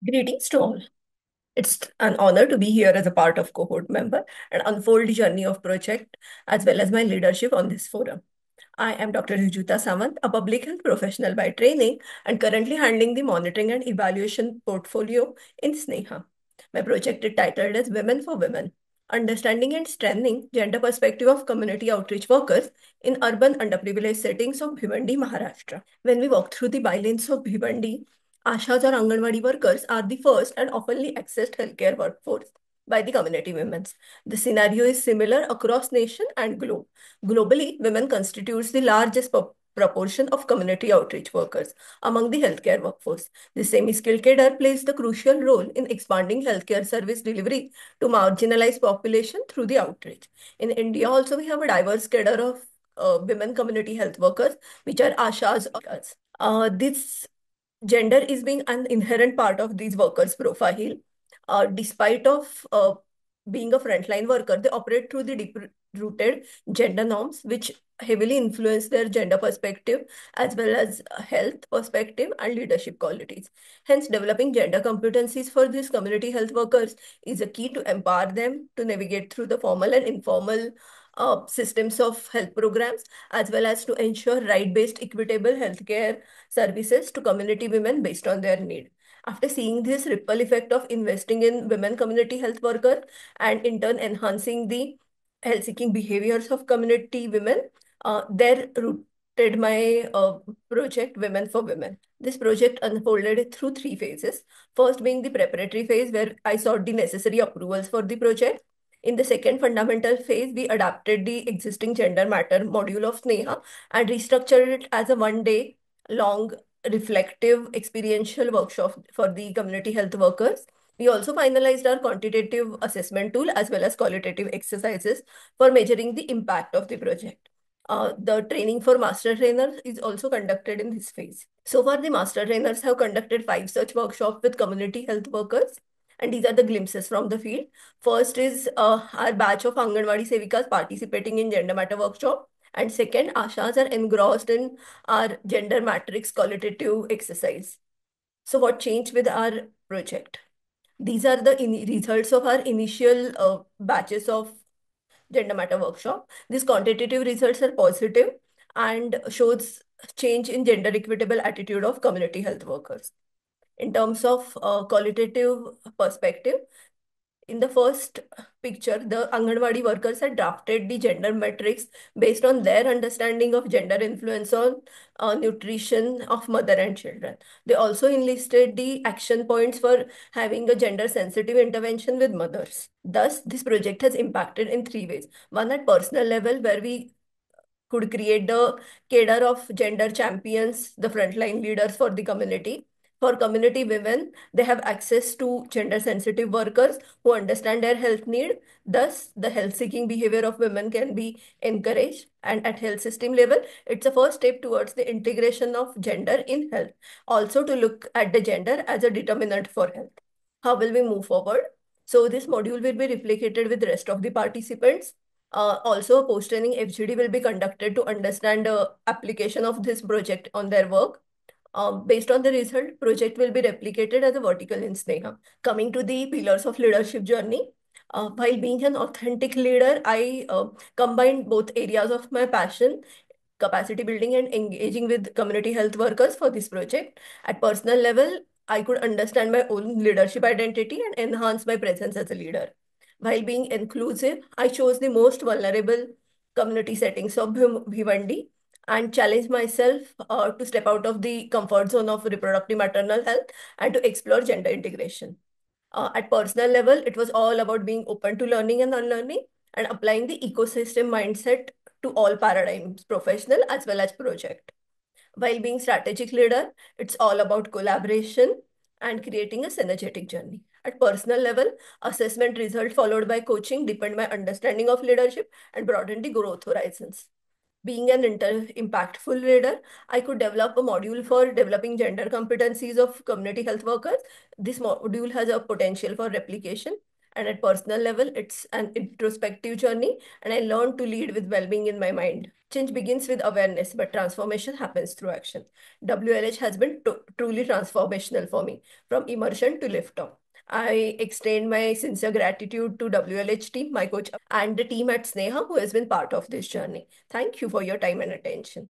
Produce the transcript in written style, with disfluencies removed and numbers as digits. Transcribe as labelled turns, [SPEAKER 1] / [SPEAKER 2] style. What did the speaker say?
[SPEAKER 1] Greetings to all. It's an honor to be here as a part of cohort member and unfold journey of project as well as my leadership on this forum. I am Dr. Rujuta Samant, a public health professional by training and currently handling the monitoring and evaluation portfolio in Sneha. My project is titled as Women for Women, Understanding and Strengthening Gender Perspective of Community Outreach Workers in Urban Underprivileged Settings of Bhiwandi, Maharashtra. When we walk through the bylanes of Bhiwandi, Ashas or Anganwadi workers are the first and oftenly accessed healthcare workforce by the community women. The scenario is similar across nation and globe. Globally, women constitutes the largest proportion of community outreach workers among the healthcare workforce. The semi-skilled cadre plays the crucial role in expanding healthcare service delivery to marginalized population through the outreach. In India, also we have a diverse cadre of women community health workers, which are ASHAs. This gender is being an inherent part of these workers' profile. Despite of being a frontline worker, they operate through the deep-rooted gender norms, which heavily influence their gender perspective as well as health perspective and leadership qualities. Hence, developing gender competencies for these community health workers is a key to empower them to navigate through the formal and informal systems of health programs, as well as to ensure right-based equitable healthcare services to community women based on their need. After seeing this ripple effect of investing in women community health workers and in turn enhancing the health seeking behaviors of community women, there rooted my project Women for Women. This project unfolded through three phases. First being the preparatory phase where I sought the necessary approvals for the project. In the second fundamental phase, we adapted the existing gender matter module of Sneha and restructured it as a 1 day long reflective experiential workshop for the community health workers. We also finalized our quantitative assessment tool as well as qualitative exercises for measuring the impact of the project. The training for master trainers is also conducted in this phase. So far, the master trainers have conducted 5 such workshops with community health workers, and these are the glimpses from the field. First is our batch of Anganwadi Sevikas participating in gender matter workshop, and second, Ashas are engrossed in our gender matrix qualitative exercise. So what changed with our project? These are the results of our initial batches of gender matter workshop. These quantitative results are positive and shows change in gender equitable attitude of community health workers. In terms of qualitative perspective, in the first picture, the Anganwadi workers had drafted the gender metrics based on their understanding of gender influence on nutrition of mother and children. They also enlisted the action points for having a gender sensitive intervention with mothers. Thus, this project has impacted in three ways. One, at personal level, where we could create the cadre of gender champions, the frontline leaders for the community. For community women, they have access to gender sensitive workers who understand their health need. Thus, the health seeking behavior of women can be encouraged. And at health system level, it's a first step towards the integration of gender in health. Also, to look at the gender as a determinant for health. How will we move forward? So, this module will be replicated with the rest of the participants. Also, post-training FGD will be conducted to understand the application of this project on their work. Based on the result, project will be replicated as a vertical in Sneha. Coming to the pillars of leadership journey, while being an authentic leader, I combined both areas of my passion, capacity building and engaging with community health workers for this project. At personal level, I could understand my own leadership identity and enhance my presence as a leader. While being inclusive, I chose the most vulnerable community settings of Bhiwandi and challenged myself to step out of the comfort zone of reproductive maternal health and to explore gender integration. At personal level, it was all about being open to learning and unlearning and applying the ecosystem mindset to all paradigms, professional as well as project. While being strategic leader, it's all about collaboration and creating a synergetic journey. At personal level, assessment result followed by coaching deepened my understanding of leadership and broadened the growth horizons. Being an impactful leader, I could develop a module for developing gender competencies of community health workers. This module has a potential for replication And at personal level, it's an introspective journey, and I learned to lead with well-being in my mind. Change begins with awareness, but transformation happens through action. WLH has been truly transformational for me, from immersion to lift off. I extend my sincere gratitude to WLH team, my coach, and the team at Sneha who has been part of this journey. Thank you for your time and attention.